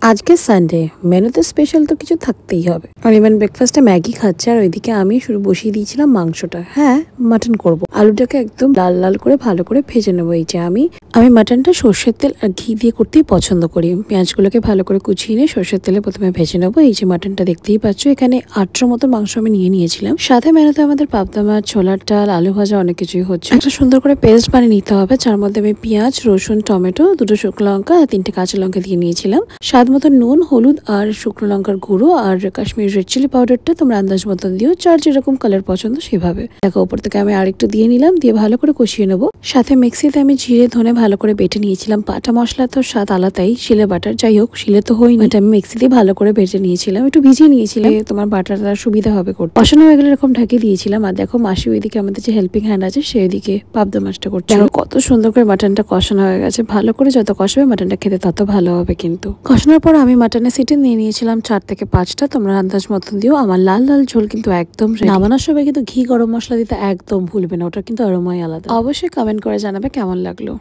আজকে সানডে, মেনুতে স্পেশাল তো কিছু থাকতেই হবে। অনির্বাণ ব্রেকফাস্টে ম্যাগি খাচ্ছে আর ওইদিকে আমি শুরু বসিয়ে দিয়েছিলাম মাংসটা। হ্যাঁ, মাটন করব। আলুটাকে একদম লাল লাল করে ভালো করে ভেজে নেবো। এই যে আমি মাটনটা সর্ষের তেল আর ঘি দিয়ে করতেই পছন্দ করি। পেঁয়াজগুলোকে ভালো করে কুচিয়ে নিয়ে সর্ষের তেলে প্রথমে ভেজে নেবো। এই যে মাটনটা দেখতেই পাচ্ছ, এখানে 800 মতো মাংস আমি নিয়েছিলাম। সাথে মেনুতে আমাদের পাবদা মাছ, ছোলার ডাল, আলু ভাজা অনেক কিছুই হচ্ছে। একটা সুন্দর করে পেস্ট বানিয়ে নিতে হবে, যার মধ্যে আমি পেঁয়াজ, রসুন, টমেটো, 2টো শুকনো লঙ্কা আর 3টে কাঁচা লঙ্কা দিয়ে নিয়েছিলাম। স্বাদ মতো নুন, হলুদ আর শুকনো লঙ্কার গুঁড়ো আর কাশ্মীরি রেড চিলি পাউডারটা তোমরা আন্দাজ মতন দিও, যার যেরকম কালার পছন্দ সেভাবে। দেখো, উপর থেকে আমি আরেকটু দিয়ে নিলাম, দিয়ে ভালো করে কষিয়ে নেবো। সাথে মিক্সিতে আমি জিরে ধনে ভালো করে বেটে নিয়েছিলাম। বাটা মশলা তো স্বাদ আলাদাই, শিলে বাটার, যাই হোক শিলে তো হয়নি, এটা আমি মিক্সিতে ভালো করে বেটে নিয়েছিলাম, একটু ভিজিয়ে নিয়েছিলাম, তোমার বাটারটা সুবিধা হবে করতে। কষানো হয়ে গেলে এরকম ঢাকিয়ে দিয়েছিলাম। আর দেখো, মাসি ওইদিকে আমাদের যে হেল্পিং হ্যান্ড আছে সেই দিকে পাবদা মাছটা করছে। দেখো কত সুন্দর করে মাটনটা কষানো হয়ে গেছে। ভালো করে যত কষাবে মাটনটা খেতে তত ভালো হবে। কিন্তু কষানোর পর আমি মাটনের সিটি নিয়েছিলাম 4 থেকে 5টা, তোমরা আন্দাজ মতন দিও। আমার লাল লাল ঝোল কিন্তু একদম রেডি। নামানোর সময় কিন্তু ঘি গরম মশলা দিতে একদম ভুলবে না, ওটা কিন্তু আরোমাই আলাদা। অবশ্যই কমেন্ট করে জানাবে কেমন লাগলো।